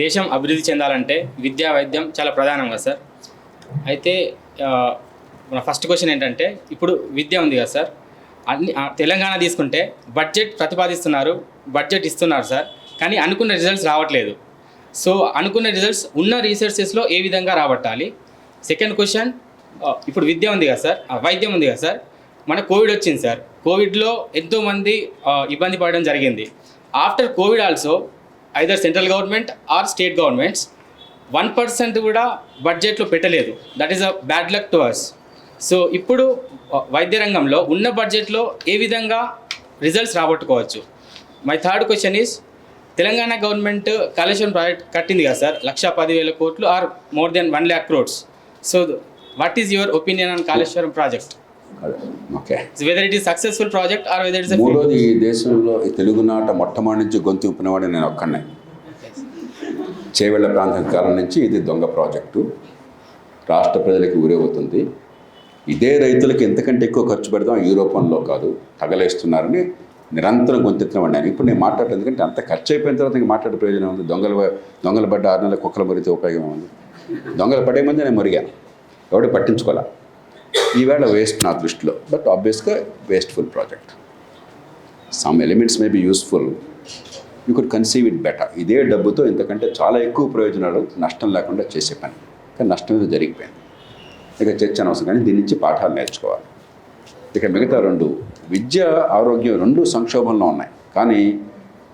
దేశం అభివృద్ధి చెందాలంటే విద్యా వైద్యం చాలా ప్రధానం కదా సార్. అయితే మన ఫస్ట్ క్వశ్చన్ ఏంటంటే, ఇప్పుడు విద్య ఉంది కదా సార్, తెలంగాణ తీసుకుంటే బడ్జెట్ ప్రతిపాదిస్తున్నారు, బడ్జెట్ ఇస్తున్నారు సార్, కానీ అనుకున్న రిజల్ట్స్ రావట్లేదు. సో అనుకున్న రిజల్ట్స్ ఉన్న రీసెర్చెస్లో ఏ విధంగా రాబట్టాలి? సెకండ్ క్వశ్చన్, ఇప్పుడు విద్య ఉంది కదా సార్, వైద్యం ఉంది కదా సార్, మన కోవిడ్ వచ్చింది సార్. కోవిడ్లో ఎంతోమంది ఇబ్బంది పడడం జరిగింది. After covid also either central government or state governments 1% కూడా బడ్జెట్లో పెట్టలేదు. That is a bad luck to us. So ఇప్పుడు వైద్య రంగంలో ఉన్న బడ్జెట్లో ఏ విధంగా రిజల్ట్స్ రాబట్టుకోవచ్చు? My third question is, Telangana government Kaleshwaram project కట్టింది కదా సార్, 1,10,000 కోట్లు or more than 1 lakh crores. So what is your opinion on Kaleshwaram project? Okay, whether it is successful project or whether it's మూడోది, ఈ దేశంలో ఈ తెలుగునాట మొట్టమొదటి నుంచి గొంతు విప్పినవాడు నేను ఒక్కనే. చేవెళ్ల ప్రాంతం కాలం నుంచి ఇది దొంగ ప్రాజెక్టు, రాష్ట్ర ప్రజలకు ఊరేవుతుంది. ఇదే రైతులకు ఎంతకంటే ఎక్కువ ఖర్చు పెడదాం ఈ రూపంలో కాదు, తగలేస్తున్నారని నిరంతరం గొంతెత్తినవాడిని నేను. ఇప్పుడు నేను మాట్లాడలేదు, ఎందుకంటే అంత ఖర్చు అయిపోయిన తర్వాత ఇంకా మాట్లాడే ప్రయోజనం ఉంది. దొంగలు పడ్డ 6 నెలల కుక్కలు మరితే ఉపయోగం ఉంది. దొంగలు పడే ముందే నేను మరిగాను, ఎవడు పట్టించుకోలే. ఈవేళ వేస్ట్ నా దృష్టిలో, బట్ ఆబ్వియస్గా wasteful project. Some elements may be useful, you could conceive it better. ఇదే డబ్బుతో ఇంతకంటే చాలా ఎక్కువ ప్రయోజనాలు నష్టం లేకుండా చేసే పని, కానీ నష్టం మీద జరిగిపోయింది. ఇక చర్చ అనవసరం, కానీ దీని నుంచి పాఠాలు నేర్చుకోవాలి. ఇక మిగతా 2, విద్య ఆరోగ్యం 2 సంక్షోభంలో ఉన్నాయి, కానీ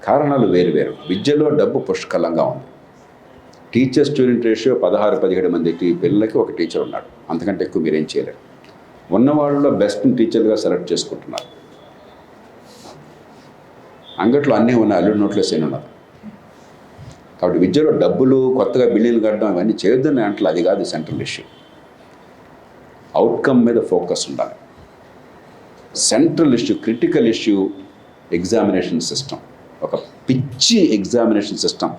కారణాలు వేరు. విద్యలో డబ్బు పుష్కలంగా ఉంది. టీచర్ స్టూడెంట్ రేషియో 16-17 మంది పిల్లలకి ఒక టీచర్ ఉన్నాడు, అంతకంటే ఎక్కువ మీరేం చేయలేరు. ఉన్న వాళ్ళలో బెస్ట్ టీచర్గా సెలెక్ట్ చేసుకుంటున్నారు. అంగట్లో అన్నీ ఉన్నాయి, అల్లుడి నోట్లో సేను ఉన్నది. కాబట్టి విద్యలో డబ్బులు, కొత్తగా బిల్డింగ్లు కట్టడం ఇవన్నీ చేయొద్దని అంటే అది కాదు సెంట్రల్ ఇష్యూ. అవుట్కమ్ మీద ఫోకస్ ఉండాలి. Central issue, critical issue examination system. ఒక పిచ్చి ఎగ్జామినేషన్ సిస్టమ్,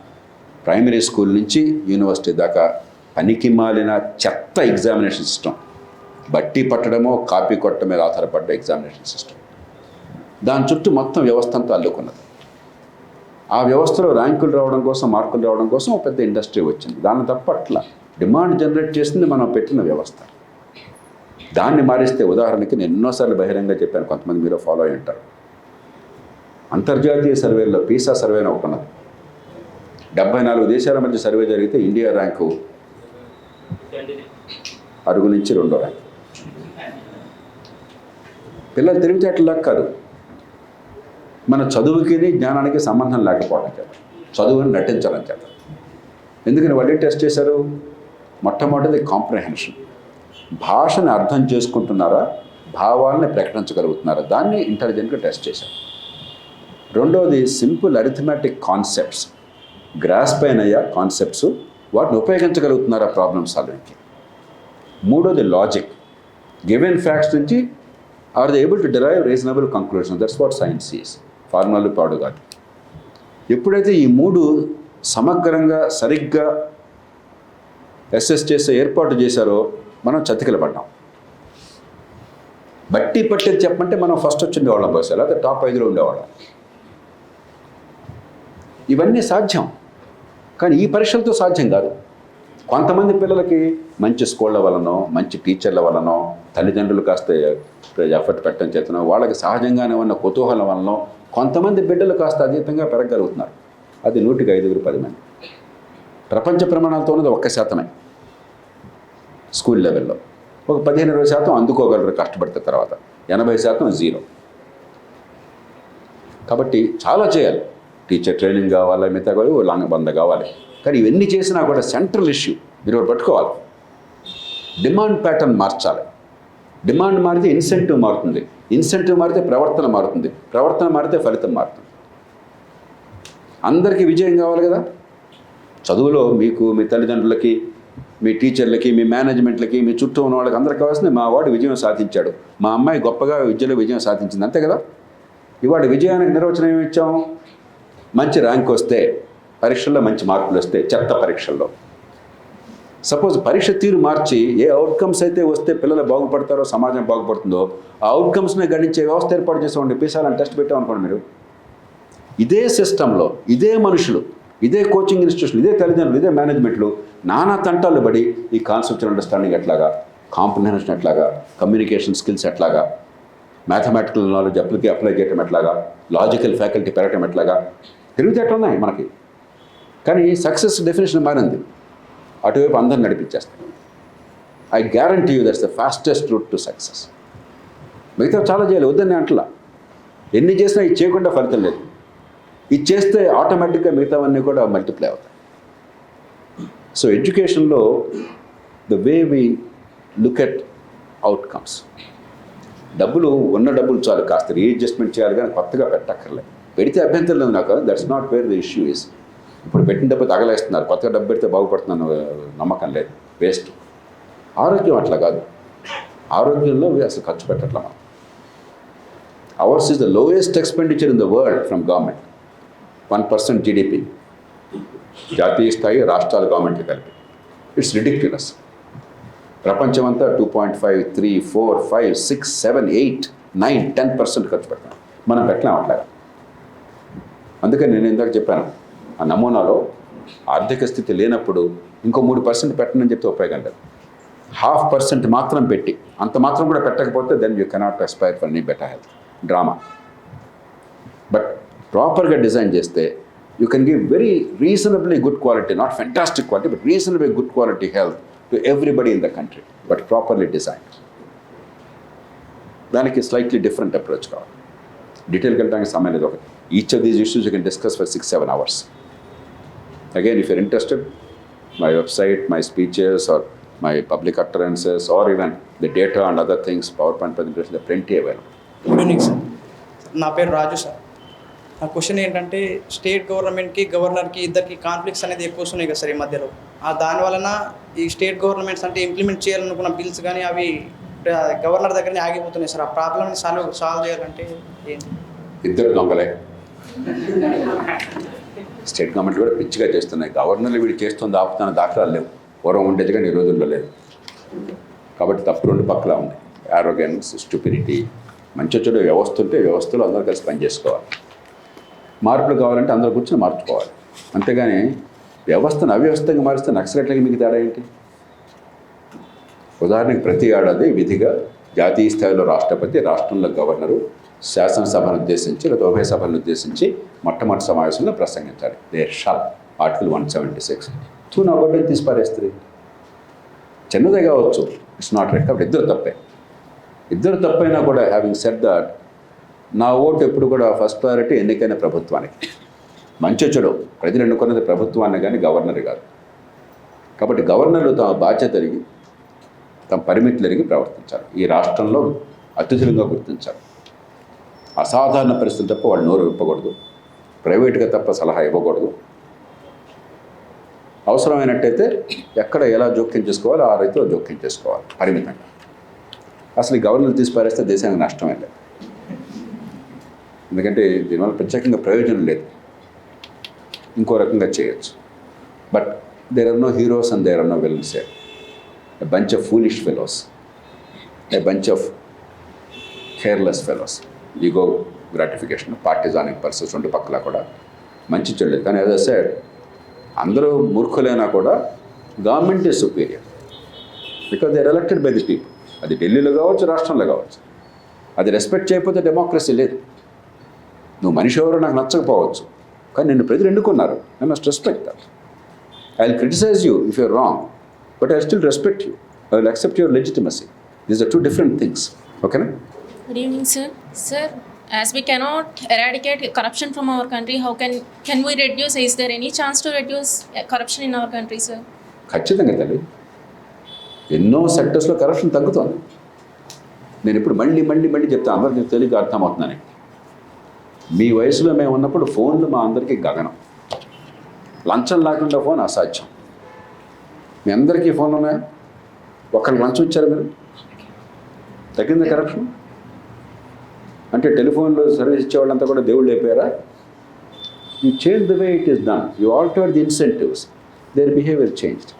ప్రైమరీ స్కూల్ నుంచి యూనివర్సిటీ దాకా పనికి మాలిన చెత్త ఎగ్జామినేషన్ సిస్టమ్. బట్టి పట్టడమో కాపీ కొట్టడం మీద ఆధారపడ్డ ఎగ్జామినేషన్ సిస్టమ్. దాని చుట్టూ మొత్తం వ్యవస్థ అంతా అల్లుకున్నది. ఆ వ్యవస్థలో ర్యాంకులు రావడం కోసం, మార్కులు రావడం కోసం ఒక పెద్ద ఇండస్ట్రీ వచ్చింది. దాన్ని తప్పట్ల డిమాండ్ జనరేట్ చేసింది మనం పెట్టిన వ్యవస్థ. దాన్ని మారిస్తే, ఉదాహరణకి నేను ఎన్నోసార్లు బహిరంగంగా చెప్పాను, కొంతమంది మీరు ఫాలో అయి ఉంటారు. అంతర్జాతీయ సర్వేల్లో పీసా సర్వే అని ఒకటి ఉన్నది. 74 దేశాల మధ్య సర్వే జరిగితే ఇండియా ర్యాంకు అరుగు నుంచి 2వ ర్యాంకు. పిల్లలు తెలివితేటలకు కాదు, మన చదువుకి జ్ఞానానికి సంబంధం లేకపోవడం చేత, చదువుని నటించడం చేత. ఎందుకని వాళ్ళు టెస్ట్ చేశారు? మొట్టమొదటిది కాంప్రహెన్షన్, భాషని అర్థం చేసుకుంటున్నారా, భావాలని ప్రకటించగలుగుతున్నారా, దాన్ని ఇంటెలిజెంట్గా టెస్ట్ చేశారు. రెండవది సింపుల్ అరిథమెటిక్ కాన్సెప్ట్స్, గ్రాస్ప్ అయినయ్యా కాన్సెప్ట్స్, వాటిని ఉపయోగించగలుగుతున్నారా ప్రాబ్లమ్ సాల్వింగ్కి. మూడోది లాజిక్, గివెన్ ఫ్యాక్ట్స్ నుంచి are they able to derive reasonable conclusion. That's what science is. ఫార్ములాలు పాడు కాదు. ఎప్పుడైతే ఈ 3 సమగ్రంగా సరిగ్గా అసెస్ చేసే ఏర్పాటు చేశారో మనం చతికిలపడ్డాం. బట్టి పట్టేది చెప్పమంటే మనం ఫస్ట్ ఉండేవాళ్ళం బస్సు, లేకపోతే టాప్ 5లో ఉండేవాళ్ళం. ఇవన్నీ సాధ్యం, కానీ ఈ పరీక్షలతో సాధ్యం కాదు. కొంతమంది పిల్లలకి మంచి స్కూళ్ళ వలనో, మంచి టీచర్ల వలనో, తల్లిదండ్రులు కాస్త ఎఫర్ట్ పెట్టడం చేతనో, వాళ్ళకి సహజంగానే ఉన్న కుతూహలం వలనో కొంతమంది బిడ్డలు కాస్త అతీతంగా పెరగలుగుతున్నారు. అది 100కి 5-10 మంది. ప్రపంచ ప్రమాణాలతో ఉన్నది 1% స్కూల్ లెవెల్లో. ఒక 15-20% అందుకోగలరు కష్టపడితే, తర్వాత 80% జీరో. కాబట్టి చాలా చేయాలి. టీచర్ ట్రైనింగ్ కావాలి, మిగతా కావాలి, 100 కావాలి. కానీ ఇవన్నీ చేసినా కూడా సెంట్రల్ ఇష్యూ మీరు పట్టుకోవాలి. డిమాండ్ ప్యాటర్న్ మార్చాలి. డిమాండ్ మారితే ఇన్సెంటివ్ మారుతుంది, ఇన్సెంటివ్ మారితే ప్రవర్తన మారుతుంది, ప్రవర్తన మారితే ఫలితం మారుతుంది. అందరికీ విజయం కావాలి కదా. చదువులో మీకు, మీ తల్లిదండ్రులకి, మీ టీచర్లకి, మీ మేనేజ్మెంట్లకి, మీ చుట్టూ ఉన్న వాళ్ళకి అందరికీ కావాల్సింది మా వాడు విజయం సాధించాడు, మా అమ్మాయి గొప్పగా విద్యలో విజయం సాధించింది, అంతే కదా. ఇవాళ విజయానికి నిర్వచనం ఏమి ఇచ్చాం? మంచి ర్యాంక్ వస్తే, పరీక్షల్లో మంచి మార్కులు వస్తే, చెత్త పరీక్షల్లో. సపోజ్ పరీక్ష తీరు మార్చి ఏ అవుట్కమ్స్ అయితే వస్తే పిల్లలు బాగుపడతారో, సమాజం బాగుపడుతుందో ఆ అవుట్కమ్స్ని గణించే వ్యవస్థ ఏర్పాటు చేసామండి. పీసాలని టెస్ట్ పెట్టామనుకోండి మీరు. ఇదే సిస్టంలో ఇదే మనుషులు ఇదే కోచింగ్ ఇన్స్టిట్యూషన్, ఇదే తల్లిదండ్రులు, ఇదే మేనేజ్మెంట్లు నానా తంటాలు పడి ఈ కాన్సెప్చువల్ అండర్స్టాండింగ్ ఎట్లాగా, కాంప్రిహెన్షన్ ఎట్లాగా, కమ్యూనికేషన్ స్కిల్స్ ఎట్లాగా, మ్యాథమెటికల్ నాలెడ్జ్ అప్లై చేయటం ఎట్లాగా, లాజికల్ ఫ్యాకల్టీ పెరగటం ఎట్లాగా తెలివితేటలు ఉన్నాయి మనకి. కానీ సక్సెస్ డెఫినేషన్ మారింది, అటువైపు అందరిని నడిపించేస్తాం. I guarantee you that's the fastest route to success. మిగతా చాలా చేయాలి, వద్దని అంటలా. ఎన్ని చేసినా ఇది చేయకుండా ఫలితం లేదు. ఇది చేస్తే ఆటోమేటిక్గా మిగతావన్నీ కూడా మల్టిప్లై అవుతాయి. సో ఎడ్యుకేషన్లో the way we look at outcomes, ఉన్న డబ్బులు చాలు, కాస్త రీఅడ్జస్ట్మెంట్ చేయాలి కానీ కొత్తగా పెట్టక్కర్లేదు. పెడితే అభ్యంతరం లేదు నాకు, that's not wear the issue is. ఇప్పుడు పెట్టిన డబ్బు తగలేస్తున్నారు, కొత్తగా డబ్బు పెడితే బాగుపడుతున్నాను నమ్మకం లేదు, వేస్ట్. ఆరోగ్యం అట్లా కాదు, ఆరోగ్యంలో అసలు ఖర్చు పెట్టట్లా మనం. Hours is the lowest expenditure in the world from government, 1% GDP, జాతీయ స్థాయి రాష్ట్రాల గవర్నమెంట్లు కలిపి. It's ridiculous. ప్రపంచమంతా 2.5, 3, 4, 5, 6, 7, 8, 9, 10% ఖర్చు పెడతాం, మనం పెట్టలేం అట్లాగా. అందుకని నేను ఇందాక చెప్పాను, ఆ నమూనాలో ఆర్థిక స్థితి లేనప్పుడు ఇంకో 3% పెట్టనని చెప్తే ఉపయోగం లేదు. 0.5% మాత్రం పెట్టి, అంత మాత్రం కూడా పెట్టకపోతే then you cannot aspire for any better health. Drama. But ప్రాపర్గా డిజైన్ చేస్తే you can give very reasonably good quality, not fantastic quality, but reasonable good quality health to everybody in the country, but properly design. దానికి slightly different approach కావాలి. డీటెయిల్కి వెళ్ళడానికి సమయం లేదు. ఒకటి, each of these issues you can discuss for 6-7 hours. Again, if you're interested, my website, my speeches, or my public utterances, or even the data and other things, PowerPoint presentation, there are plenty available. Good evening sir, నా పేరు రాజు sir. నా question ఏంటంటే, state గవర్నమెంట్కి గవర్నర్కి ఇద్దరికి conflicts అనేది ఎక్కువ వస్తున్నాయి కదా సార్ ఈ మధ్యలో. దాని వలన ఈ స్టేట్ గవర్నమెంట్స్ అంటే ఇంప్లిమెంట్ చేయాలనుకున్న బిల్స్ కానీ అవి గవర్నర్ దగ్గరనే ఆగిపోతున్నాయి సార్. ఆ ప్రాబ్లమ్ని సాల్వ్ చేయాలంటే ఏంటి? ఇద్దరు దొంగలే. స్టేట్ గవర్నమెంట్ కూడా పిచ్చిగా చేస్తున్నాయి. గవర్నర్లు వీడు చేస్తుంది ఆపుతున్న దాఖలాలు లేవు, పూర్వం ఉండేది కానీ ఈ రోజుల్లో లేదు. కాబట్టి తప్పు రెండు పక్కల ఉంది. ఆరోగెన్స్, స్టూపిడిటీ. మంచి చెడు వ్యవస్థ ఉంటే వ్యవస్థలో అందరూ కలిసి పనిచేసుకోవాలి. మార్పులు కావాలంటే అందరూ కూర్చొని మార్చుకోవాలి. అంతేగాని వ్యవస్థను అవ్యవస్థగా మారిస్తే నక్సలెట్లకి మీకు తేడా ఏంటి? ఉదాహరణకి ప్రతి ఏడాది విధిగా జాతీయ స్థాయిలో రాష్ట్రపతి, రాష్ట్రంలో గవర్నరు శాసనసభను ఉద్దేశించి లేదా ఉభయ సభలను ఉద్దేశించి మొట్టమొదటి సమావేశంలో ప్రసంగించాలి. There shall, article 176. నా బొడ్డని తీసి పారేస్తుంది. చిన్నదే కావచ్చు, ఇట్స్ నాట్ రైట్. కాబట్టి ఇద్దరు తప్పైనా కూడా హ్యావింగ్ సెడ్ దట్, నా ఓటు ఎప్పుడు కూడా ఫస్ట్ ప్రయారిటీ ఎన్నికైన ప్రభుత్వానికి. మంచి చెడు ప్రజలు ఎన్నుకున్నది ప్రభుత్వాన్ని కానీ గవర్నర్ కాదు. కాబట్టి గవర్నర్లు తమ బాధ్యత ఎరిగి, తమ పరిమితులు ఎరిగి ప్రవర్తించాలి. ఈ రాష్ట్రంలో అతిథులుగా గుర్తించాలి. అసాధారణ పరిస్థితులు తప్ప వాళ్ళు నోరు విప్పకూడదు, ప్రైవేట్గా తప్ప సలహా ఇవ్వకూడదు. అవసరమైనట్టయితే ఎక్కడ ఎలా జోక్యం చేసుకోవాలో ఆ రీతిలో జోక్యం చేసుకోవాలి పరిమితంగా. అసలు ఈ గవర్నర్లు తీసి పారేస్తే దేశానికి నష్టమే లేదు. ఎందుకంటే దీనివల్ల ప్రత్యేకంగా ప్రయోజనం లేదు. ఇంకో రకంగా చేయొచ్చు. But there are no heroes and there are no villains. A bunch of foolish fellows, a bunch of careless fellows. Ego gratification, partisanic purposes రెండు పక్కల కూడా మంచి చెల్లెదు. కానీ యాజ్ ఐ సెడ్, అందరూ మూర్ఖులైనా కూడా government is superior because they are elected by the people. అది ఢిల్లీలో కావచ్చు, రాష్ట్రంలో కావచ్చు. అది రెస్పెక్ట్ చేయకపోతే డెమోక్రసీ లేదు. నువ్వు మనిషి ఎవరో నాకు నచ్చకపోవచ్చు, కానీ నిన్ను ప్రజలు ఎన్నుకున్నారు. I must respect that. I will criticise you if you're wrong, but I still respect you. I will accept your legitimacy. These are two different things. ఓకేనా? Good evening, sir. Sir, as we cannot eradicate corruption from our country, how can we reduce? Is there any chance to reduce corruption in our country, sir? ఖచ్చితంగా తల్లి, ఎన్నో సెక్టర్స్లో corruption తగ్గుతుంది. నేను ఇప్పుడు మళ్ళీ చెప్తాను, అందరికీ తెలియక అర్థమవుతుందని. మీ వయసులో మేము ఉన్నప్పుడు ఫోన్లు మా అందరికీ గగనం. లంచం లేకుండా ఫోన్ అసాధ్యం. మీ అందరికీ ఫోన్లు ఉన్నాయా? ఒకరికి లంచం ఇచ్చారు మీరు? తగ్గింది కరప్షన్? అంటే టెలిఫోన్లో సర్వీస్ ఇచ్చేవాళ్ళంతా కూడా దేవుళ్ళు అయిపోయారా? You change the way it is done. You alter the incentives, their behaviour changed.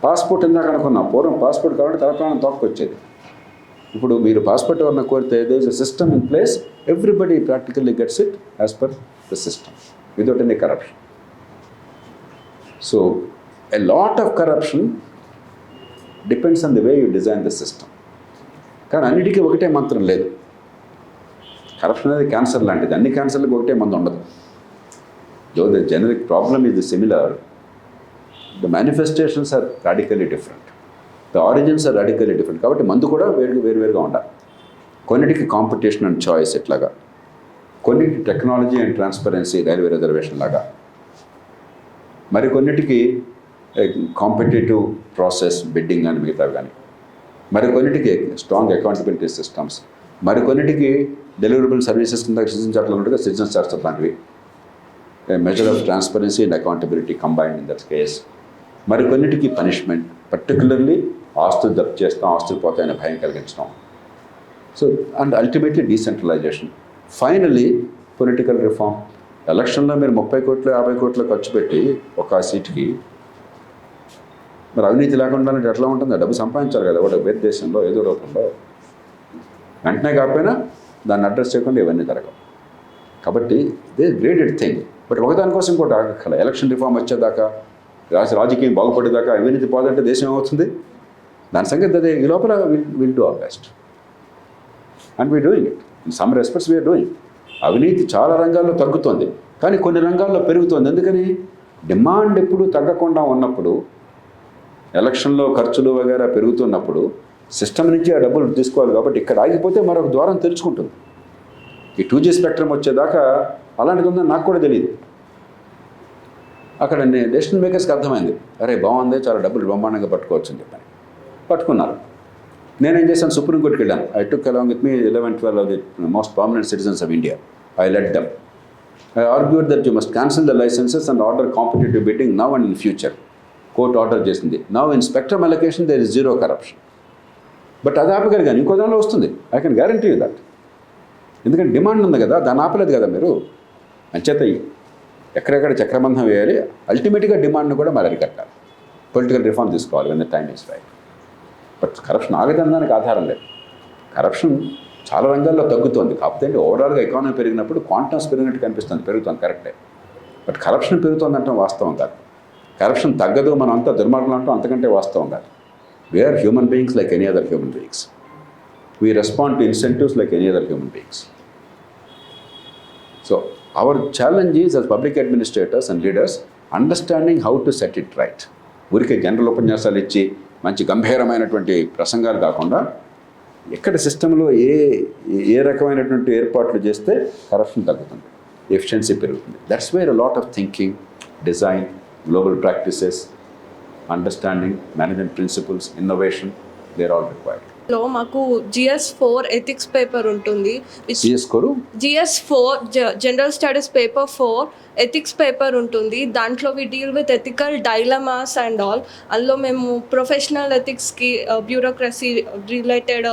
Passport ఇందాక అనుకున్నా, పూర్వం పాస్పోర్ట్ కావాలంటే తలప్రాణం తోక్కొచ్చేది. ఇప్పుడు మీరు పాస్పోర్ట్ ఎవరన్నా కోరితే there is a system in place, everybody practically gets it as per the system, without any corruption. So a lot of corruption depends on the way you design the system. కానీ అన్నిటికీ ఒకటే మంత్రం లేదు. Corruption అనేది cancer లాంటిది, అన్ని క్యాన్సర్లకు ఒకటే మందు ఉండదు. Though the generic problem is similar, the manifestations are radically different, the origins are radically different. కాబట్టి మందు కూడా వేరువేరుగా ఉండాలి. కొన్నిటికి కాంపిటీషన్ అండ్ చాయిస్ ఎట్లాగా, కొన్నిటికి technology and transparency railway reservation లాగా, మరికొన్నిటికి కాంపిటేటివ్ ప్రాసెస్ బిడ్డింగ్ అని మిగతావి కానీ, మరికొన్నిటికి స్ట్రాంగ్ అకౌంటబిలిటీ సిస్టమ్స్, మరికొన్నిటికి డెలివరబుల్ సర్వీసెస్ కింద సిటిజన్ చార్ట్లో ఉన్నట్టుగా సిటిజన్ చార్ట్స్ లాంటివి, measure of transparency and accountability combined in that case. మరికొన్నిటికి పనిష్మెంట్, పర్టికులర్లీ ఆస్తులు జప్తు చేస్తాం, ఆస్తులు పోతాయనే భయం కలిగించడం. So and ultimately decentralisation. Finally political reform. ఎలక్షన్లో మీరు 30 కోట్లు 50 కోట్లు ఖర్చు పెట్టి ఒక సీట్కి, మరి అవినీతి లేకుండా ఎట్లా ఉంటుంది? డబ్బు సంపాదించాలి కదా ఒకటి వేరే దేశంలో ఏదో రూపంలో, వెంటనే కాకపోయినా దాన్ని అడ్రస్ చేయకుండా ఇవన్నీ జరగవు. కాబట్టి ఇదే గ్రేటెడ్ థింగ్. బట్ ఒకదానికోసం ఇంకోటి ఆగక్కల. ఎలక్షన్ రిఫార్మ్ వచ్చేదాకా, రాజకీయం బాగుపడేదాకా అవినీతి పోదంటే దేశం ఏమవుతుంది? దాని సంగతి అదే. ఈ లోపల will do our best and we doing it. In some respects we are doing. అవినీతి చాలా రంగాల్లో తగ్గుతుంది, కానీ కొన్ని రంగాల్లో పెరుగుతుంది. ఎందుకని? డిమాండ్ ఎప్పుడు తగ్గకుండా ఉన్నప్పుడు, ఎలక్షన్లో ఖర్చులు వగేరా పెరుగుతున్నప్పుడు సిస్టమ్ నుంచి ఆ డబ్బులు తీసుకోవాలి. కాబట్టి ఇక్కడ ఆగిపోతే మరొక ద్వారం తెరుచుకుంటుంది. ఈ 2G స్పెక్ట్రమ్ వచ్చేదాకా అలాంటిది ఉందని నాకు కూడా తెలియదు. అక్కడ డెసిషన్ మేకర్స్కి అర్థమైంది, అరే బాగుంది, చాలా డబ్బులు బ్రహ్మాండంగా పట్టుకోవచ్చు అని చెప్పని పట్టుకున్నారు. నేనేం చేశాను, సుప్రీంకోర్టుకి వెళ్ళాను. I took along with me 11-12 of the most prominent citizens of India. I led them. I argued that you must cancel the licenses and order competitive bidding now and in future. Court order చేసింది. Now in spectrum allocation there is zero corruption. But అది ఆపగారు కానీ ఇంకో దానిలో వస్తుంది. I can guarantee you that. ఎందుకంటే demand ఉంది కదా, దాన్ని ఆపలేదు కదా మీరు. అంచేత ఎక్కడెక్కడ చక్రబంధం వేయాలి, అల్టిమేట్గా డిమాండ్ను కూడా మరి అరికట్టాలి. పొలిటికల్ రిఫార్మ్ తీసుకోవాలి when the time is right. But corruption ఆగదనడానికి ఆధారం లేదు. కరప్షన్ చాలా రంగాల్లో తగ్గుతుంది. కాకపోతే అంటే ఓవరాల్గా ఎకానమీ పెరిగినప్పుడు క్వాంటమ్స్ పెరిగినట్టు కనిపిస్తుంది, పెరుగుతుంది కరెక్టే. బట్ కరప్షన్ పెరుగుతుందంటే వాస్తవం కాదు. కరప్షన్ తగ్గదు, మనం అంతా దుర్మార్గం అంటాం, అంతకంటే వాస్తవం కాదు. We are human beings like any other human beings. We respond to incentives like any other human beings. So our challenge is as public administrators and leaders understanding how to set it right. ఊరికే general ఉపన్యాసాలు ఇచ్చి మంచి గంభీరమైనటువంటి ప్రసంగాలు కాకుండా, ఎక్కడ సిస్టంలో ఏ రకమైనటువంటి ఏర్పాట్లు చేస్తే కరప్షన్ తగ్గుతుంది, ఎఫిషియన్సీ పెరుగుతుంది. That's where a lot of thinking, design, global practices, understanding, management principles, innovation, they're all required. లో మాకు GS4 ఎథిక్స్ పేపర్ ఉంటుంది. GS4 general studies paper 4 ethics paper ఉంటుంది. దాంట్లో we deal with ethical dilemmas and all. అందులో మేము professional ఎథిక్స్కి, bureaucracy related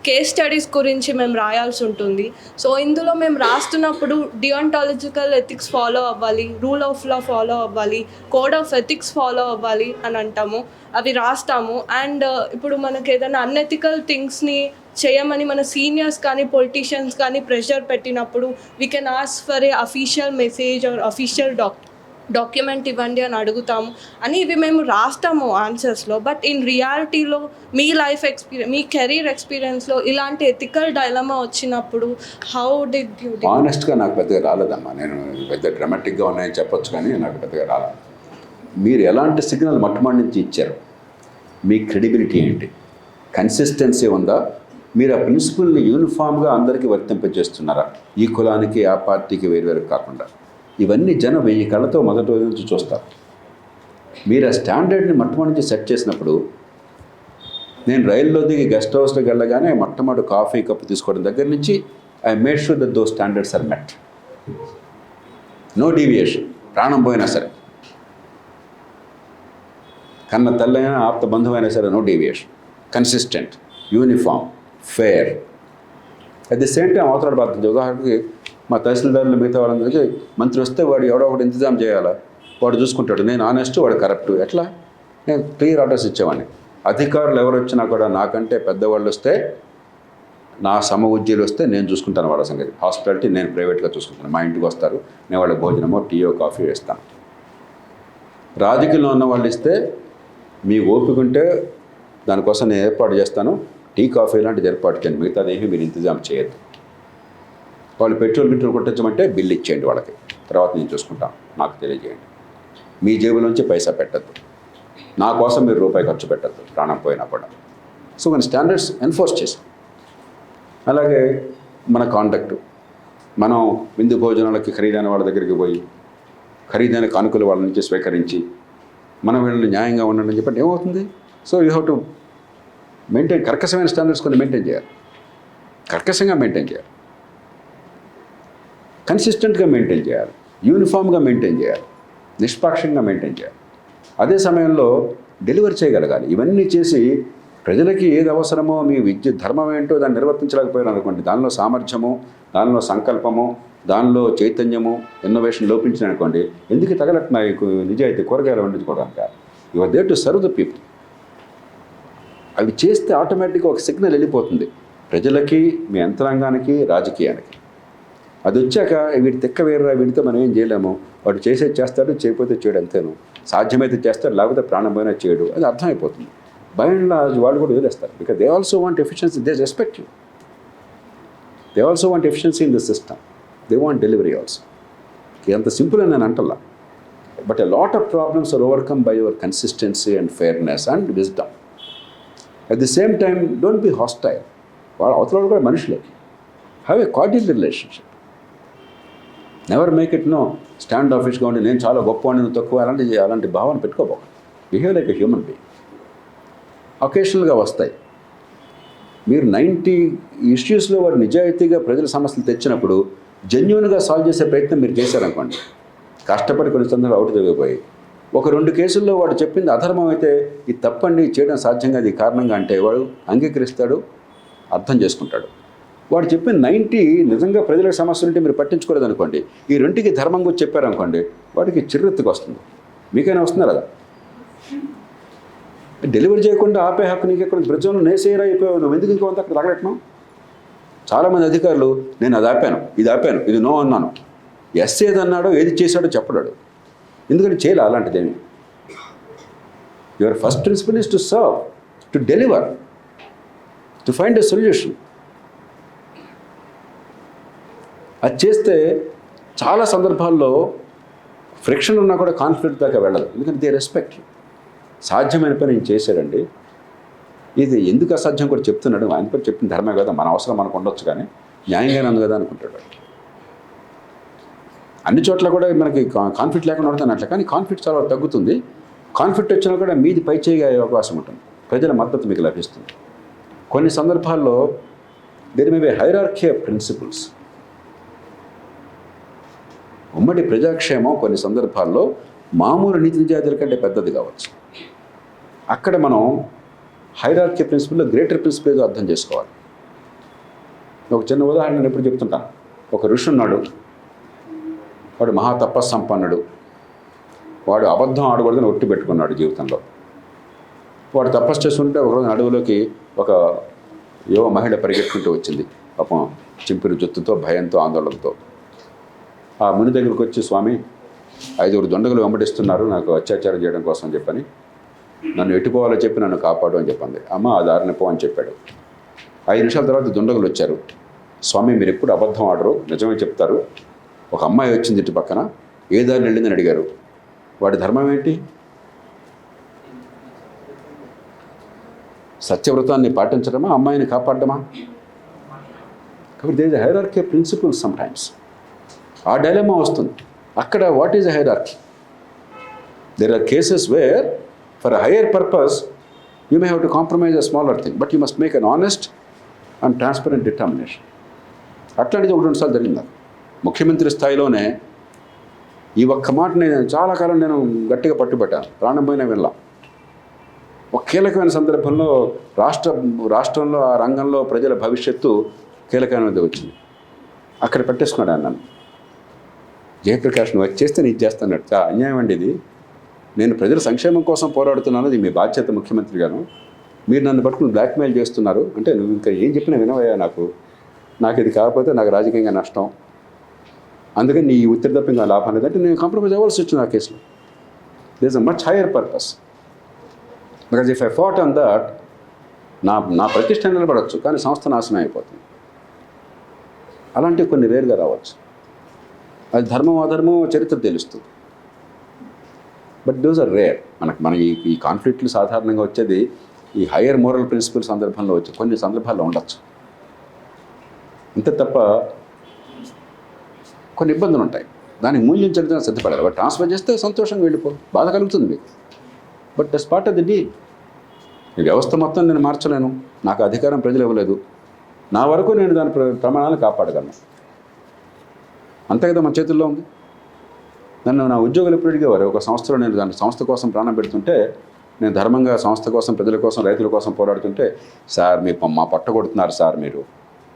case studies గురించి మేము రాయాల్సి ఉంటుంది. సో ఇందులో మేము రాస్తున్నప్పుడు డియాంటాలజికల్ ఎథిక్స్ ఫాలో అవ్వాలి, రూల్ ఆఫ్ లా ఫాలో అవ్వాలి, కోడ్ ఆఫ్ ఎథిక్స్ ఫాలో అవ్వాలి అని అంటాము. అవి రాస్తాము. అండ్ ఇప్పుడు మనకు ఏదైనా అన్ఎథికల్ థింగ్స్ని చేయమని మన సీనియర్స్ కానీ పొలిటీషియన్స్ కానీ ప్రెషర్ పెట్టినప్పుడు we can ask for a official message or official document ఇవ్వండి అని అడుగుతాము. అని ఇవి మేము రాస్తాము ఆన్సర్స్లో. బట్ ఇన్ రియాలిటీలో మీ లైఫ్ ఎక్స్పీరియన్స్, మీ కెరీర్ ఎక్స్పీరియన్స్లో ఇలాంటి ఎథికల్ డైలమా వచ్చినప్పుడు హౌ డిడ్ యూ? ఆనెస్ట్గా నాకు పెద్దగా రాలేదమ్మా. నేను పెద్ద డ్రామాటిక్గా ఉన్నాయని చెప్పొచ్చు, కానీ నాకు పెద్దగా రాలేదు. మీరు ఎలాంటి సిగ్నల్ మొట్టమొదటి నుంచి ఇచ్చారు? మీ క్రెడిబిలిటీ ఏంటి? కన్సిస్టెన్సీ ఉందా? మీరు ఆ ప్రిన్సిపల్ని యూనిఫామ్గా అందరికీ వర్తింపజేస్తున్నారా? ఈ కులానికి ఆ పార్టీకి వేరువేరు కాకుండా. ఇవన్నీ జనం 1000 కళ్ళతో మొదటి రోజు నుంచి చూస్తారు. మీరు ఆ స్టాండర్డ్ని మొట్టమొదటి నుంచి సెట్ చేసినప్పుడు, నేను రైల్లో దిగి గెస్ట్ హౌస్లోకి వెళ్ళగానే మొట్టమొదటి కాఫీ కప్పు తీసుకోవడం దగ్గర నుంచి I made sure that those standards are met. No deviation. ప్రాణం పోయినా సరే, కన్న తల్లైనా ఆప్త బంధువైనా సరే, no deviation. Consistent, uniform, fair. At the same time అవతల బాధ్యత. ఉదాహరణకి మా తహసీల్దారులు మిగతా వాళ్ళందరికీ మంత్రి వస్తే వాడు ఎవడో ఒకటి ఇంతజాం చేయాలా, వాడు చూసుకుంటాడు. నేను ఆనెస్ట్, వాడు కరప్ట్. ఎట్లా? నేను క్లియర్ ఆర్డర్స్ ఇచ్చేవాడిని. అధికారులు ఎవరు వచ్చినా కూడా నాకంటే పెద్దవాళ్ళు వస్తే, నా సమ ఉద్యోగులు వస్తే నేను చూసుకుంటాను వాళ్ళ సంగతి. హాస్పిటాలిటీ నేను ప్రైవేట్గా చూసుకుంటాను. మా ఇంటికి వస్తారు, నేను వాళ్ళకి భోజనమో టీయో కాఫీ వేస్తాను. రాజకీయంలో ఉన్న వాళ్ళు ఇస్తే మీ ఓపిక ఉంటే దానికోసం నేను ఏర్పాటు చేస్తాను, టీ కాఫీ లాంటిది ఏర్పాటు చేయండి, మిగతాది ఏమీ మీరు ఇంతజాం చేయొద్దు. వాళ్ళు పెట్రోల్ కొట్టించమంటే బిల్లు ఇచ్చేయండి వాళ్ళకి, తర్వాత నేను చూసుకుంటాను, నాకు తెలియజేయండి. మీ జేబులోంచి పైసా పెట్టద్దు, నా కోసం మీరు రూపాయి ఖర్చు పెట్టద్దు, ప్రాణం పోయినా కూడా. సో మన స్టాండర్డ్స్ ఎన్ఫోర్స్ చేసాం. అలాగే మన కాండక్ట్, మనం విందు భోజనాలకి ఖరీదైన వాళ్ళ దగ్గరికి పోయి ఖరీదైన కానుకలు వాళ్ళ నుంచి స్వీకరించి మనం వీళ్ళని న్యాయంగా ఉండండి అని చెప్పండి ఏమవుతుంది? So you have to maintain, కర్కశమైన స్టాండర్డ్స్ కొన్ని మెయింటైన్ చేయాలి, కర్కశంగా మెయింటైన్ చేయాలి, కన్సిస్టెంట్గా మెయింటైన్ చేయాలి, యూనిఫామ్గా మెయింటైన్ చేయాలి, నిష్పాక్షంగా మెయింటైన్ చేయాలి. అదే సమయంలో డెలివర్ చేయగలగాలి. ఇవన్నీ చేసి ప్రజలకి ఏది అవసరమో, మీ విద్య ధర్మం ఏంటో దాన్ని నిర్వర్తించలేకపోయినా అనుకోండి, దానిలో సామర్థ్యము, దానిలో సంకల్పము, దానిలో చైతన్యము, ఇన్నోవేషన్ లోపించిన అనుకోండి, ఎందుకు తగలట్నాయి నిజాయితీ కూరగాయలు వండించుకోవడానికి? You are there to serve the people. అవి చేస్తే ఆటోమేటిక్గా ఒక సిగ్నల్ వెళ్ళిపోతుంది ప్రజలకి, మీ యంత్రాంగానికి, రాజకీయానికి. అది వచ్చాక వీడి తెక్క వేర్రా, వీడితో మనం ఏం చేయలేము, వాడు చేసేది చేస్తాడు, చేయకపోతే చేయడు అంతేను, సాధ్యమైతే చేస్తాడు, లేకపోతే ప్రాణం పోయినా చేయడు, అది అర్థమైపోతుంది. బై అండ్ లార్జ్ వాళ్ళు కూడా వదిలేస్తారు. Because they also want efficiency, they respect you, they also want efficiency in the system, they want delivery also. అంత సింపుల్ అని నేను అంటల్లా, but a lot of problems are overcome by your consistency and fairness and wisdom. At the same time don't be hostile. వాళ్ళ అవతల కూడా మనుషులే, have a cordial relationship. Never make it no stand ఆఫీస్గా ఉండి నేను చాలా గొప్పవాడిని, నువ్వు తక్కువ, అలాంటి భావన పెట్టుకోబోక. Behave like a human being. ఒకేషనల్గా వస్తాయి. మీరు 90 ఇష్యూస్లో వాడు నిజాయితీగా ప్రజల సమస్యలు తెచ్చినప్పుడు జెన్యూన్గా సాల్వ్ చేసే ప్రయత్నం మీరు చేశారనుకోండి, కష్టపడి కొన్ని సందర్భాలు అవుట్ తగ్గిపోయి, ఒక 2 కేసుల్లో వాడు చెప్పింది అధర్మం అయితే ఇది తప్పండి, చేయడం సాధ్యంగా అది కారణంగా అంటే వాడు అంగీకరిస్తాడు, అర్థం చేసుకుంటాడు. వాడు చెప్పిన 90 నిజంగా ప్రజలకు సమస్యలు ఉంటే మీరు పట్టించుకోలేదు అనుకోండి, ఈ 2కి ధర్మం గురించి చెప్పారనుకోండి, వాడికి చిర్రెత్తుకు వస్తుంది. మీకైనా వస్తున్నారు కదా, డెలివరీ చేయకుండా ఆపే హక్కు నీకు ఎక్కడ? ప్రజలను నేసేరా అయిపోయావు, నువ్వు ఎందుకు ఇంకొంత అక్కడ తగలెట్టను? చాలామంది అధికారులు నేను అది ఆపాను, ఇది నో అన్నాను, ఎస్ ఏదన్నాడో ఏది చేశాడో చెప్పడాడు. ఎందుకంటే చేయాలి అలాంటిదేమి. Your first principle is to serve, to deliver, to find a solution. అది చేస్తే చాలా సందర్భాల్లో ఫ్రిక్షన్ ఉన్నా కూడా కాన్ఫ్లిక్ట్ దాకా వెళ్ళదు, ఎందుకంటే దే రెస్పెక్ట్ యూ. సాధ్యమైన పని నేను చేశాడండి, ఇది ఎందుకు అసాధ్యం కూడా చెప్తున్నాడు, ఆయన పని చెప్పిన ధర్మే కదా, మన అవసరం మనకు ఉండొచ్చు, కానీ న్యాయంగానే ఉంది కదా అనుకుంటాడు. అన్ని చోట్ల కూడా మనకి కాన్ఫ్లిక్ట్ లేకుండా ఉంటుంది అట్లా, కానీ కాన్ఫ్లిక్ట్ చాలా తగ్గుతుంది. కాన్ఫ్లిక్ట్ వచ్చినా కూడా మీది పై చేయ అవకాశం ఉంటుంది, ప్రజల మద్దతు మీకు లభిస్తుంది. కొన్ని సందర్భాల్లో there may be hierarchy of principles. ఉమ్మడి ప్రజాక్షేమం కొన్ని సందర్భాల్లో మామూలు నీతి నిజాయితీల కంటే పెద్దది కావచ్చు. అక్కడ మనం హైరార్కీ ప్రిన్సిపల్లో గ్రేటర్ ప్రిన్సిపల్ ఏదో అర్థం చేసుకోవాలి. ఒక చిన్న ఉదాహరణ నేను ఎప్పుడు చెప్తుంటాను. ఒక ఋషి ఉన్నాడు, వాడు మహా తపస్సంపన్నుడు, వాడు అబద్ధం ఆడకూడదని ఒట్టి పెట్టుకున్నాడు జీవితంలో. వాడు తపస్సు చేస్తుంటే ఒకరోజు అడవిలోకి ఒక యువ మహిళ పరిగెట్టుకుంటూ వచ్చింది, పాపం చింపిరి జుత్తుతో, భయంతో, ఆందోళనతో. ఆ ముని దగ్గరికి వచ్చి, స్వామి 5 దొండగులు వెంబడిస్తున్నారు నాకు అత్యాచారం చేయడం కోసం అని చెప్పని, నన్ను ఎట్టుకోవాలో చెప్పి నన్ను కాపాడు అని చెప్పింది. అమ్మ ఆ దారిని పో అని చెప్పాడు. 5 నిమిషాల తర్వాత దొండగులు వచ్చారు. స్వామి మీరు ఎప్పుడు అబద్ధం ఆడరు, నిజమే చెప్తారు, ఒక అమ్మాయి వచ్చింది ఇటు పక్కన, ఏ దారిని వెళ్ళిందని అడిగారు. వాడి ధర్మం ఏంటి? సత్యవ్రతాన్ని పాటించడమా, అమ్మాయిని కాపాడడమా? కాబట్టి there is a hierarchy of principles some times. ఆ డైలమా వస్తుంది. అక్కడ what is a hierarchy? There are cases where for a higher purpose you may have to compromise a smaller thing, but you must make an honest and transparent determination. అట్లాంటిది 1-2 సార్లు జరిగింది నాకు. ముఖ్యమంత్రి స్థాయిలోనే ఈ ఒక్క మాట నేను చాలా కాలం నేను గట్టిగా పట్టుబట్టాను, ప్రాణం పోయినా వెళ్ళాం. ఒక కీలకమైన సందర్భంలో రాష్ట్రంలో ఆ రంగంలో ప్రజల భవిష్యత్తు కీలకమైనది వచ్చింది. అక్కడ పెట్టేసుకున్నాడు ఆయన నన్ను. జయప్రకాష్ నువ్వు చేస్తే నేను చేస్తాను. అన్యాయం అండి ఇది, నేను ప్రజల సంక్షేమం కోసం పోరాడుతున్నాను, ఇది మీ బాధ్యత ముఖ్యమంత్రిగాను, మీరు నన్ను పట్టుకుని బ్లాక్మెయిల్ చేస్తున్నారు అంటే నువ్వు ఇంకా ఏం చెప్పినా వినవయ్యా, నాకు ఇది కాకపోతే నాకు రాజకీయంగా నష్టం, అందుకని నీ ఒత్తిడి తప్ప ఇంకా లాభం లేదంటే నేను కాంప్రమైజ్ అవ్వాల్సి వచ్చింది ఆ కేసులో. there's a much higher purpose. Because if I fought on that, నా ప్రతిష్ట నిలబడవచ్చు, కానీ సంస్థ నాశనం అయిపోతుంది. అలాంటివి కొన్ని రేరుగా రావచ్చు. అది ధర్మం అధర్మం చరిత్ర తెలుస్తుంది. But those are rare. మన ఈ కాన్ఫ్లిక్ట్లు సాధారణంగా వచ్చేది ఈ హయ్యర్ మోరల్ ప్రిన్సిపల్ సందర్భంలో వచ్చి కొన్ని సందర్భాల్లో ఉండొచ్చు. ఇంత తప్ప కొన్ని ఇబ్బందులు ఉంటాయి. దానికి మూల్యం చెల్లించడానికి సిద్ధపడాలి. బట్ ట్రాన్స్ఫర్ చేస్తే సంతోషంగా వెళ్ళిపో, బాధ కలుగుతుంది మీకు. But that's part of the deal. ఈ వ్యవస్థ మొత్తం నేను మార్చలేను, నాకు అధికారం ప్రజలు ఇవ్వలేదు, నా వరకు నేను దాని ప్రమాణాలను కాపాడగలను. అంతే కదా మన చేతుల్లో ఉంది. నన్ను నా ఉద్యోగులు ఎప్పుడు అడిగేవారు, ఒక సంస్థలో నేను దాని సంస్థ కోసం ప్రాణం పెడుతుంటే, నేను ధర్మంగా సంస్థ కోసం, ప్రజల కోసం, రైతుల కోసం పోరాడుతుంటే, సార్ మా పొట్ట కొడుతున్నారు సార్, మీరు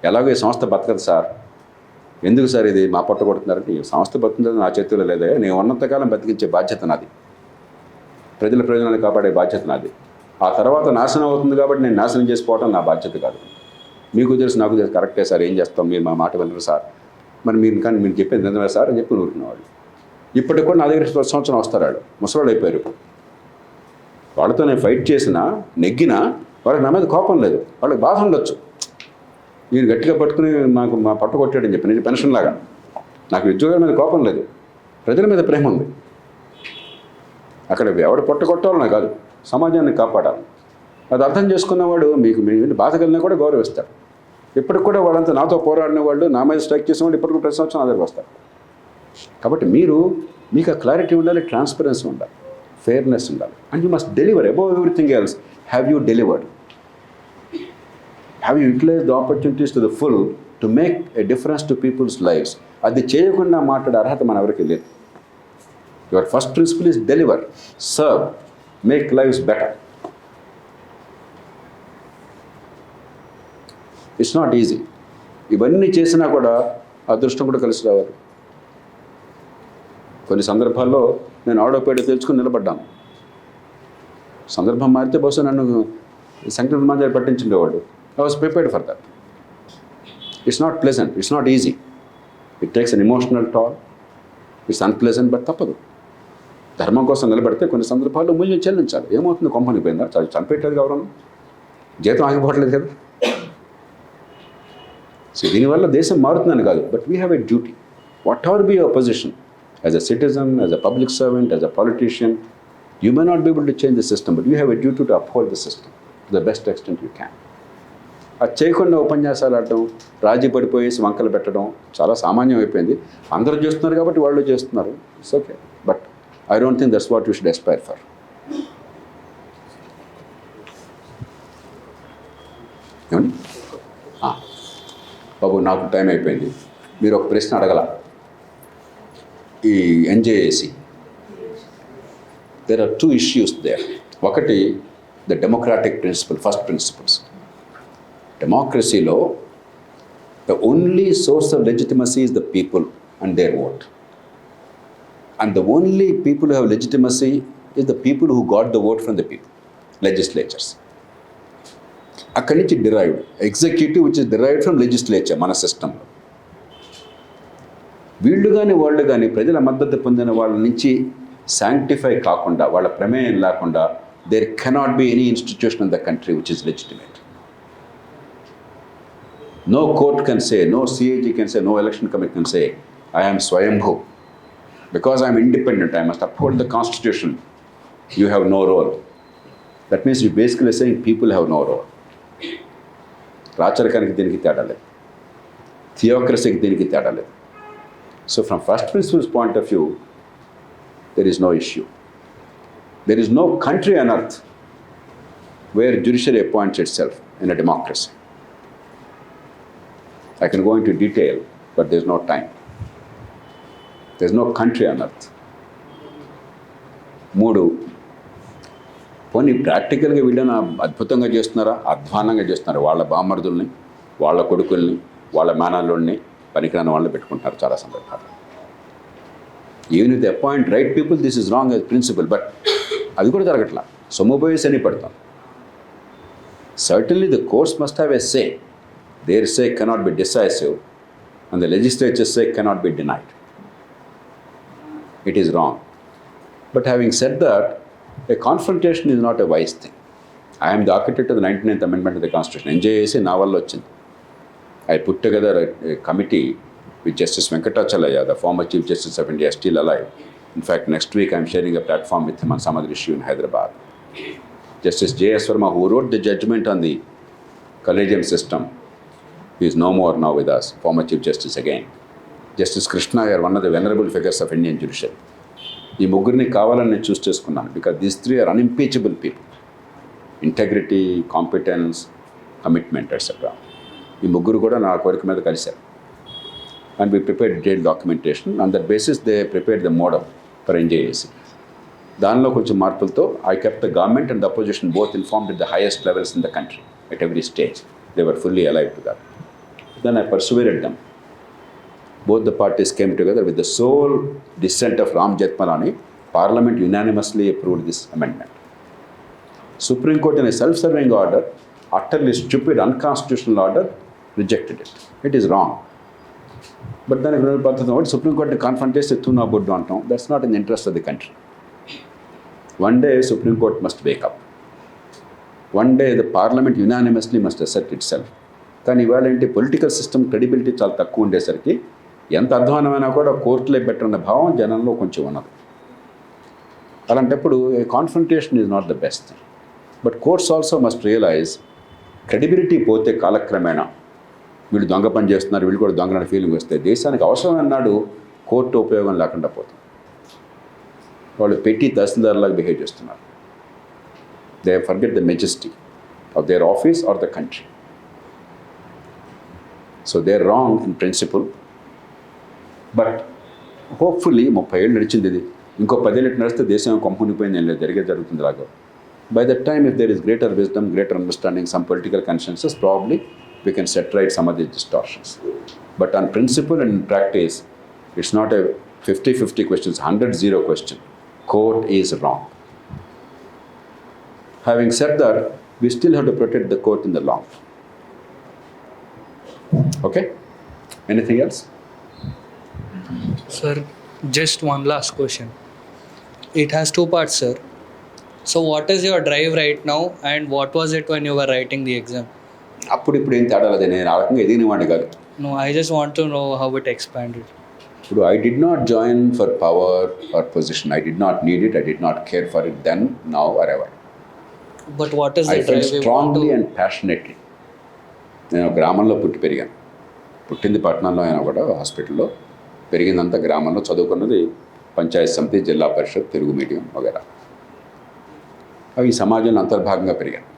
ఎలాగో ఈ సంస్థ బతకదు సార్, ఎందుకు సార్ ఇది మా పొట్ట కొడుతున్నారంటే, ఈ సంస్థ బతుకుతుంది నా చేతుల్లో లేదా, నేను ఉన్నంతకాలం బతికించే బాధ్యత నాది, ప్రజల ప్రయోజనాలు కాపాడే బాధ్యత నాది. ఆ తర్వాత నాశనం అవుతుంది కాబట్టి నేను నాశనం చేసిపోవడం నా బాధ్యత కాదు. మీకు తెలుసు, నాకు తెలుసు, కరెక్టే సార్, ఏం చేస్తాం, మీరు మా మాట వినరు సార్, మరి మీరు చెప్పేది నిజమే సార్ అని చెప్పి ఊరుకునేవాళ్ళు. ఇప్పటికి కూడా నా దగ్గర 10 సంవత్సరం వస్తారు వాళ్ళు, ముసలాళ్ళు అయిపోయారు. వాళ్ళతో నేను ఫైట్ చేసినా, నెగ్గినా వాళ్ళకి నా మీద కోపం లేదు, వాళ్ళకి బాధ ఉండొచ్చు. నేను గట్టిగా పట్టుకుని నాకు మా పట్టు కొట్టాడని చెప్పి, నేను పెన్షన్ లాగా, నాకు ఉద్యోగాల మీద కోపం లేదు, ప్రజల మీద ప్రేమ ఉంది. అక్కడ ఎవడు పొట్ట కొట్టాలన్నా కాదు, సమాజాన్ని కాపాడాలి. అది అర్థం చేసుకున్నవాడు మీకు బాధ కలిగినా కూడా గౌరవిస్తాడు. ఇప్పటికి కూడా వాళ్ళంతా నాతో పోరాడిన వాళ్ళు, నా మీద స్ట్రైక్ చేసిన వాళ్ళు ఇప్పటికి ప్రతి సంవత్సరం నా దగ్గరికి వస్తారు. కాబట్టి మీకు ఆ క్లారిటీ ఉండాలి, ట్రాన్స్పరెన్సీ ఉండాలి, ఫెయిర్నెస్ ఉండాలి. And you must deliver above everything else. Have you delivered? Have you utilise the opportunities to the full to make a difference to people's lives? అది చేయకుండా మాట్లాడే అర్హత మన ఎవరికి లేదు. Your first principle is deliver, serve, make lives better. It's not easy. ఇవన్నీ చేసినా కూడా అదృష్టం కూడా కలిసి రావాలి. కొన్ని సందర్భాల్లో నేను ఆడోపేట తెలుసుకుని నిలబడ్డాను. సందర్భం మారితే బహుశా నన్ను సంకటన మాదిరి పట్టించుండేవాడు. I was prepared for that. It's not pleasant, it's not easy, it takes an emotional toll, it's unpleasant, but తప్పదు. ధర్మం కోసం నిలబడితే కొన్ని సందర్భాల్లో మూల్యం చెల్లించాలి. ఏమవుతుంది, కొంపని పోయిందా, చనిపెట్టలేదు ఎవరన్నా, జీతం ఆగిపోవట్లేదు కదా. సో దీనివల్ల దేశం మారుతుందని కాదు, but we have a duty. What ever be your position, as a citizen, as a public servant, as a politician, you may not be able to change the system, but you have a duty to uphold the system to the best extent you can. అది చేయకుండా ఉపన్యాసాలు ఆడటం, రాజీ పడిపోయేసి వంకలు పెట్టడం చాలా సామాన్యం అయిపోయింది. అందరూ చేస్తున్నారు కాబట్టి వాళ్ళు చేస్తున్నారు, it's okay. But I don't think that's what you should Aspire for. ఏమండి బాబు, నాకు టైం అయిపోయింది, మీరు ఒక ప్రశ్న అడగల. ఈ NJAC, there are 2 issues there. ఒకటి the democratic principle, first principles. డెమోక్రసీలో the only source of legitimacy is the people and their vote. And the only people who have legitimacy is the people who got the vote from the people, legislatures. అక్కడి నుంచి derived executive which is derived from legislature మన సిస్టంలో. వీళ్ళు కానీ వాళ్ళు కానీ ప్రజల మద్దతు పొందిన వాళ్ళ నుంచి శాంక్టిఫై కాకుండా, వాళ్ళ ప్రమేయం లేకుండా, there cannot be any institution in the country which is legitimate. No court can say, no CAG can say, no election commission can say, I am Swayambhu. Because I am independent, I must uphold the constitution. You have no role. That means you're basically saying people have no role. రాచరికానికి దీనికి తేడా లేదు, థియోక్రసీకి దీనికి తేడా లేదు. So from first principles point of view, there is no issue. There is no country on earth where judiciary appoints itself in a democracy. I can go into detail, but there's no time. There's no country on earth. 3, పోనీ ప్రాక్టికల్గా వీళ్ళని అద్భుతంగా చేస్తున్నారా, అధ్వానంగా చేస్తున్నారా? వాళ్ళ బామర్దుల్ని, వాళ్ళ కొడుకుల్ని, వాళ్ళ మేనల్లుల్ని పనికిరాని వాళ్ళని పెట్టుకుంటున్నారు చాలా సందర్భాలు. Even if they appoint right people, this is wrong as principle, but అది కూడా జరగట్లా. సొమ్ము పోయి శని పడతాం. Certainly the courts must have a say. Their say cannot be decisive and the legislature's say cannot be denied. It is wrong. But having said that, a confrontation is not a wise thing. I am the architect of the 99th Amendment of the Constitution. NJAC నా వల్ల వచ్చింది. I put together a committee with Justice Venkatachalaya, the former Chief Justice of India, still alive. In fact, next week I am sharing a platform with him on some other issue in Hyderabad. Justice Jayaprakash, who wrote the judgment on the collegium system, he is no more now with us, former Chief Justice again. Justice Krishna are one of the venerable figures of Indian judiciary. ఈ ముగ్గురిని కావాలని నేను choose చేసుకున్నాను because these three are unimpeachable people. Integrity, competence, commitment etcetera. ఈ ముగ్గురు కూడా నా కోరిక మీద కలిశారు. And we prepared detail documentation. On that basis they prepared the model for NJAC. దానిలో కొంచెం మార్పులతో I kept the government and the opposition both informed at the highest levels in the country at every stage. They were fully alive to that. Then I persuaded them. Both the parties came together with the sole dissent of Ram Jethmalani. Parliament unanimously approved this amendment. Supreme Court in a self-serving order, utterly stupid, unconstitutional order, rejected it. It is wrong. But then if Supreme Court confront చేస్తే tuna బొడ్డు అంటాం. That's not in the interest of the country. One day Supreme Court must wake up. One day the Parliament unanimously must assert itself. కానీ ఇవాళ ఏంటి political system credibility చాలా తక్కువ ఉండేసరికి ఎంత అధ్వానమైనా కూడా కోర్టులే బెటర్ అన్న భావం జనంలో కొంచెం ఉన్నది. అలాంటప్పుడు a confrontation is not the best thing. But courts also must realise credibility పోతే కాలక్రమేణా వీళ్ళు దొంగ పని చేస్తున్నారు, వీళ్ళు కూడా దొంగ ఫీలింగ్ వస్తే దేశానికి అవసరం అన్నాడు కోర్టు ఉపయోగం లేకుండా పోతుంది. వాళ్ళు పెట్టి తహసీల్దార్లాగా బిహేవ్ చేస్తున్నారు. They forget the majesty of their office or the country. So they are wrong in principle. But hopefully 30 ఏళ్ళు నడిచింది ఇది. ఇంకో 10 ఏళ్ళు నడిస్తే దేశం కొంపునిపోయింది ఏం లేదు, జరుగుతుంది లాగా. By that time if there is greater wisdom, greater understanding, some political consensus, probably we can set right some of these distortions. But on principle and in practice, it's not a 50-50 question, it's 100-0 question. Court is wrong. Having said that, we still have to protect the court in the long run. Okay? Anything else? Sir, just one last question. It has two parts, sir. So what is your drive right now and what was it when you were writing the exam? అప్పుడు ఇప్పుడు ఏం తేడా లేదు. నేను ఆ రకంగా ఎదిగిన వాడిని కాదు. No, I just want to know how it expanded. ఇప్పుడు I did not join for power or position. I did not need it. I did not care for it then, now or ever. But what is the I felt drive you want strongly to... and passionately. నేను గ్రామంలో పుట్టి పెరిగాను. పుట్టింది పట్టణంలో అయినా కూడా హాస్పిటల్లో, పెరిగిందంతా గ్రామంలో, చదువుకున్నది పంచాయత్ సమితి, జిల్లా పరిషత్, తెలుగు మీడియం వగేరా. అవి సమాజంలో అంతర్భాగంగా పెరిగాను.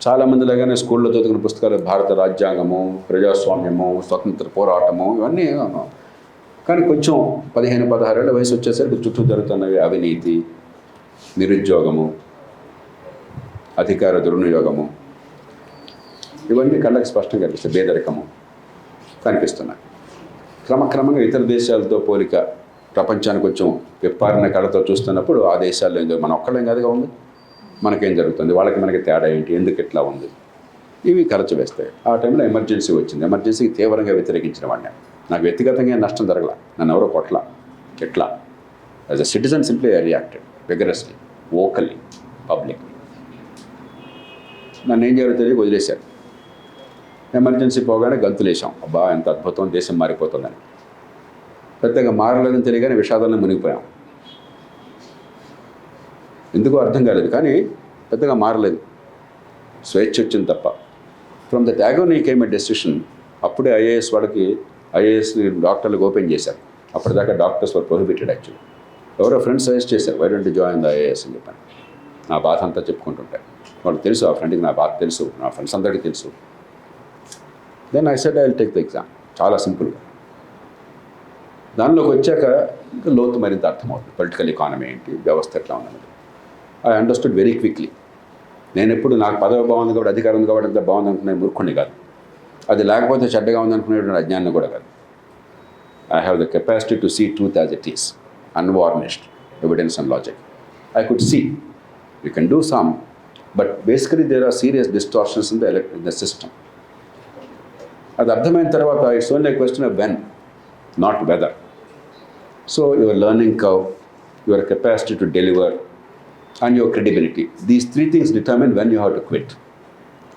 చాలామందిలాగానే స్కూల్లో చదువుకున్న పుస్తకాలు భారత రాజ్యాంగము, ప్రజాస్వామ్యము, స్వతంత్ర పోరాటము, ఇవన్నీ. కానీ కొంచెం 15-16 ఏళ్ళ వయసు వచ్చేసరికి చుట్టూ జరుగుతున్నవి అవినీతి, నిరుద్యోగము, అధికార దుర్వినియోగము, ఇవన్నీ కళ్ళకి స్పష్టంగా కనిపిస్తాయి. పేదరికము కనిపిస్తున్నాయి. క్రమక్రమంగా ఇతర దేశాలతో పోలిక ప్రపంచానికి కొంచెం విప్పారిన కళతో చూస్తున్నప్పుడు ఆ దేశాల్లో ఏం మన ఒక్కళ్ళేం కాదుగా ఉంది, మనకేం జరుగుతుంది, వాళ్ళకి మనకి తేడా ఏంటి, ఎందుకు ఇట్లా ఉంది, ఇవి ఖర్చు వేస్తాయి. ఆ టైంలో ఎమర్జెన్సీ వచ్చింది. ఎమర్జెన్సీకి తీవ్రంగా వ్యతిరేకించిన వాడిని. నాకు వ్యక్తిగతంగా నష్టం జరగల, నన్ను ఎవరో కొట్ల, ఎట్లా as a citizen simply I reacted vigorously, vocally, publicly. నన్ను ఏం చేయాలో తెలియక వదిలేశారు. ఎమర్జెన్సీ పోగానే గంతులేసాం, అబ్బా ఎంత అద్భుతం, దేశం మారిపోతుందని. పెద్దగా మారలేదని తెలియగానే విషాదాలను మునిగిపోయాం. ఎందుకో అర్థం కాలేదు, కానీ పెద్దగా మారలేదు, స్వేచ్ఛ వచ్చింది తప్ప. From that agony came a decision. అప్పుడే ఐఏఎస్ వాళ్ళకి, ఐఏఎస్ని డాక్టర్లకు ఓపెన్ చేశారు. అప్పటిదాకా డాక్టర్స్ వర్ ప్రొహిబిటెడ్ యాక్చువల్లీ. ఎవరో ఫ్రెండ్స్ సజెస్ట్ చేశారు, why don't you join the IAS అని చెప్పాను. నా బాధ అంతా చెప్పుకుంటుంటాయి. వాళ్ళు తెలుసు, ఆ ఫ్రెండ్కి నా బాధ తెలుసు, నా ఫ్రెండ్స్ అందరికీ తెలుసు. Then I said I will take the exam. చాలా సింపుల్గా. దానిలోకి వచ్చాక ఇంకా లోతు మరింత అర్థమవుతుంది. పొలిటికల్ ఎకానమీ ఏంటి, వ్యవస్థ ఎట్లా ఉన్నది. I understood very quickly. నేను ఎప్పుడు నాకు పదవి బాగుంది కాబట్టి, అధికారం ఉంది కాబట్టి అంత బాగుంది అనుకునే మూర్ఖుని కాదు. అది లేకపోతే చెడ్డగా ఉంది అనుకునేటువంటి అజ్ఞానం కూడా కాదు. I have the capacity to see truth as it is, unvarnished evidence and logic. I could see you can do some, but basically there are serious distortions in the system. అది అర్థమైన తర్వాత it's only question of when, not whether. So your learning curve, your capacity to deliver, and your credibility. These three things determine when you have to quit.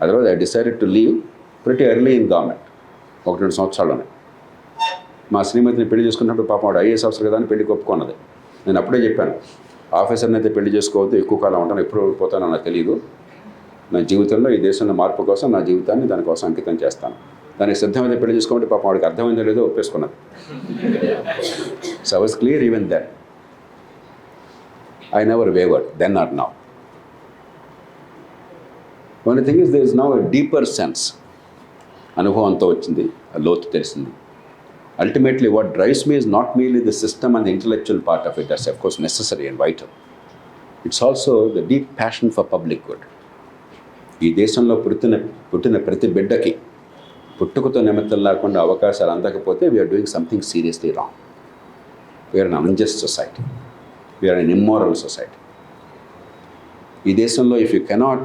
Otherwise, I decided to leave pretty early in government. 1-2 సంవత్సరాల్లోనే. మా శ్రీమతిని పెళ్లి చేసుకున్నప్పుడు పాపం వాడు IAS officer కదా అని పెళ్లికి ఒప్పుకున్నది. నేను అప్పుడే చెప్పాను, ఆఫీసర్ని అయితే పెళ్లి చేసుకోవద్దు, ఎక్కువ కాలం ఉంటాను, ఎప్పుడు పోతానో నాకు తెలియదు. నా జీవితంలో ఈ దేశంలో మార్పు కోసం నా జీవితాన్ని దానికోసం అంకితం చేస్తాను. దానికి సిద్ధమైతే పెళ్లి చేసుకోమంటే పాపం వాడికి అర్థమైందో లేదో ఒప్పేసుకున్నది. So I was clear even then. I never wavered, then or now. One thing is, there is now a deeper sense. అనుభవంతో వచ్చింది, ఆ లోతు తెలిసింది. Ultimately, what drives me is not merely the system and the intellectual part of it, that's of course necessary and vital. It's also the deep passion for public good. ఈ దేశంలో పుట్టిన ప్రతి బిడ్డకి పుట్టుకతో నిమిత్తం లేకుండా అవకాశాలు అందకపోతే we are doing something seriously wrong. We are an unjust society. We are an immoral society. ఈ దేశంలో if you cannot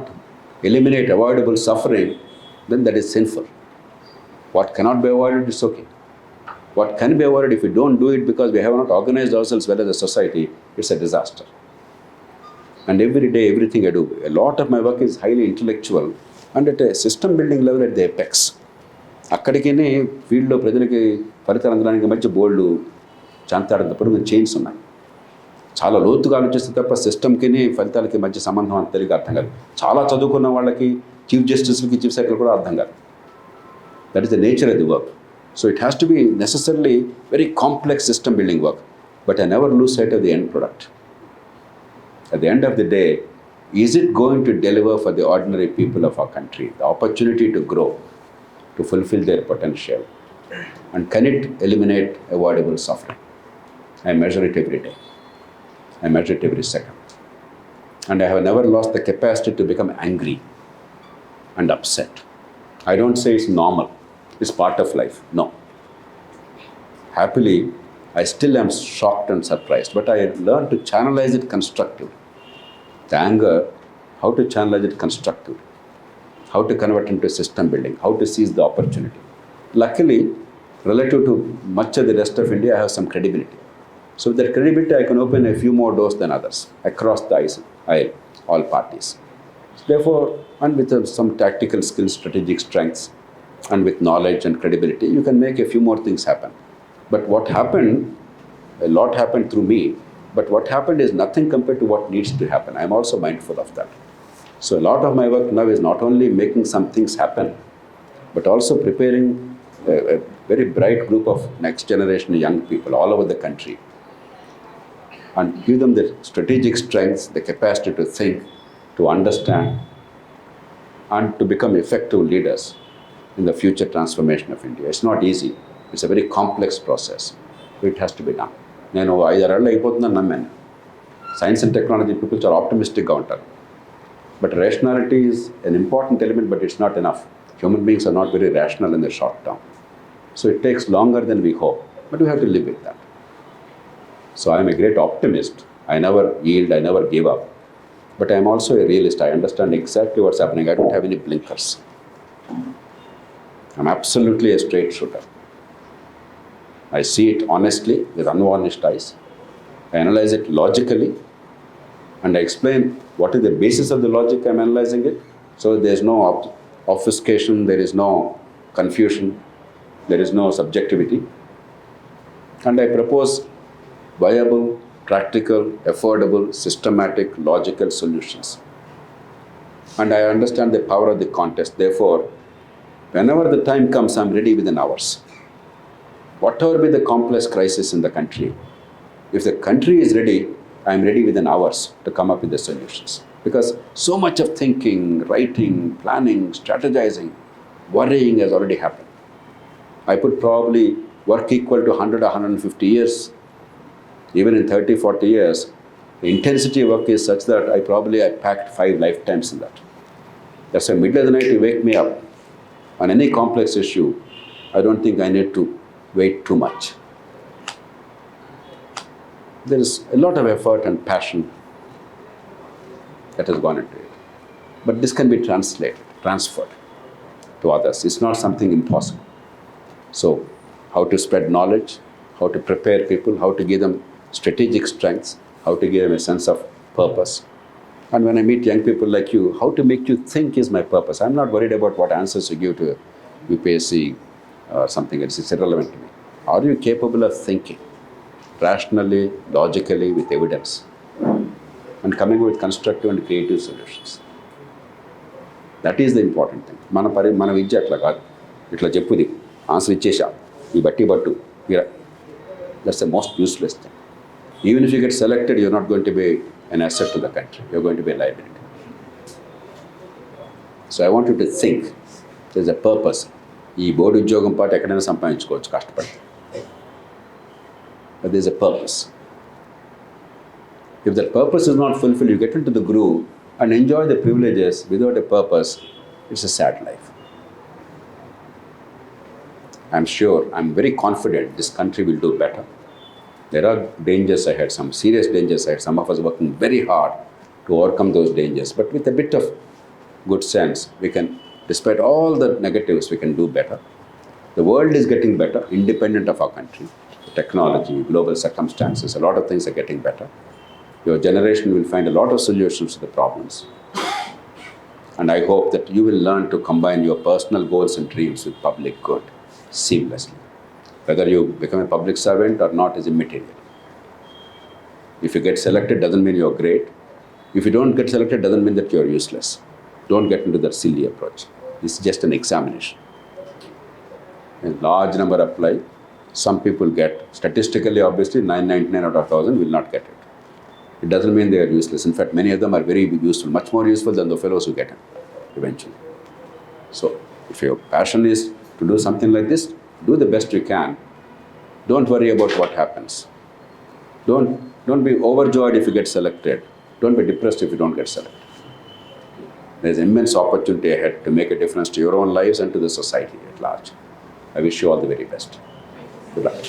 eliminate avoidable suffering, then that is sinful. What cannot be avoided is okay. What can be avoided, if we don't do it because we have not organized ourselves well as a society, it's a disaster. And every day, everything I do, a lot of my work is highly intellectual and at a system building level at the apex. అక్కడికి ఫీల్డ్లో ప్రజలకి ఫలితాలు అందడానికి మధ్య బోల్డ్ చాంతాడంతప్పుడు chains ఉన్నాయి. చాలా లోతుగా ఆలోచిస్తే తప్ప సిస్టమ్కి ఫలితాలకి మధ్య సంబంధం అంత తెలియక అర్థం కాదు. చాలా చదువుకున్న వాళ్ళకి చీఫ్ జస్టిస్లకి చీఫ్ సెక్రటరీ కూడా అర్థం కాదు. That is the nature of the work. So it has to be necessarily very complex system building work, but I never loose site of the end product. At the end of the day, is it going to deliver for the ordinary people of our country the opportunity to grow, to fulfill their potential, and can it eliminate avoidable suffering? I measure it every day. I measure it every second. And I have never lost the capacity to become angry and upset. I don't say it's normal, it's part of life. No. Happily, I still am shocked and surprised, but I learned to channelize it constructively. The anger, how to channelize it constructively, how to convert into system building, how to seize the opportunity. Luckily, relative to much of the rest of India, I have some credibility. So with that credibility, I can open a few more doors than others across the aisle, all parties. Therefore, and with some tactical skills, strategic strengths, and with knowledge and credibility, you can make a few more things happen. But what happened, a lot happened through me, but what happened is nothing compared to what needs to happen. I'm also mindful of that. So a lot of my work now is not only making some things happen, but also preparing a very bright group of next generation young people all over the country, and give them the strategic strengths, the capacity to think, to understand, and to become effective leaders in the future transformation of India. It's not easy. It's a very complex process. It has to be done. నేను 5-6 ఏళ్ళు అయిపోతుందని నమ్మాను. Science and technology people చాలా ఆప్టమిస్టిక్గా ఉంటారు. But rationality is an important element, but it's not enough. Human beings are not very rational in the short term. So it takes longer than we hope, but we have to live with that. So I am a great optimist. I never yield, I never give up. But I am also a realist. I understand exactly what's happening. I don't have any blinkers. I'm absolutely a straight shooter. I see it honestly with unvarnished eyes. I analyze it logically, and I explain what is the basis of the logic I'm analyzing it. So there's no obfuscation, there is no confusion, there is no subjectivity. And I propose viable, practical, affordable, systematic, logical solutions. And I understand the power of the contest. Therefore, whenever the time comes, I'm ready within hours. Whatever be the complex crisis in the country, if the country is ready, I'm ready within hours to come up with the solutions. Because so much of thinking, writing, planning, strategizing, worrying has already happened. I put probably work equal to 100 or 150 years. Even in 30-40 years, the intensity of work is such that I packed 5 lifetimes in that. That's why middle of the night you wake me up on any complex issue. I don't think I need to wait too much. There is a lot of effort and passion that has gone into it. But this can be transferred to others. It's not something impossible. So, how to spread knowledge, how to prepare people, how to give them strategic strengths, how to give them a sense of purpose. And when I meet young people like you, how to make you think is my purpose. I'm not worried about what answers you give to UPSC or something else. It's irrelevant to me. Are you capable of thinking rationally, logically, with evidence, and coming with constructive and creative solutions? That is the important thing. మన విద్య అట్లా కాదు, ఇట్లా చెప్పుది answer ఇచ్చేసా ఈ బట్టి పట్టు. That's the most useless thing. Even if you get selected, you're not going to be an asset to the country. You're going to be a liability. So I want you to think. There's a purpose. ఈ board ఉద్యోగం పాటు ఎక్కడైనా సంపాదించుకోవచ్చు కష్టపడి. But there's a purpose. If that purpose is not fulfilled, you get into the groove and enjoy the privileges without a purpose. It's a sad life. I'm sure, I'm very confident this country will do better. There are dangers ahead, some serious dangers ahead. Some of us are working very hard to overcome those dangers. But with a bit of good sense, we can, despite all the negatives, we can do better. The world is getting better, independent of our country. Technology, global circumstances, a lot of things are getting better. Your generation will find a lot of solutions to the problems. And I hope that you will learn to combine your personal goals and dreams with public good seamlessly. Whether you become a public servant or not is immaterial. If you get selected, doesn't mean you're great. If you don't get selected, doesn't mean that you're useless. Don't get into that silly approach. It's just an examination. A large number apply. Some people get, statistically, obviously, 999 out of 1,000 will not get it. It doesn't mean they are useless. In fact, many of them are very useful, much more useful than the fellows who get it eventually. So, if your passion is to do something like this, do the best you can. Don't worry about what happens. Don't be overjoyed if you get selected. Don't be depressed if you don't get selected. There's immense opportunity ahead to make a difference to your own lives and to the society at large. I wish you all the very best. Good luck.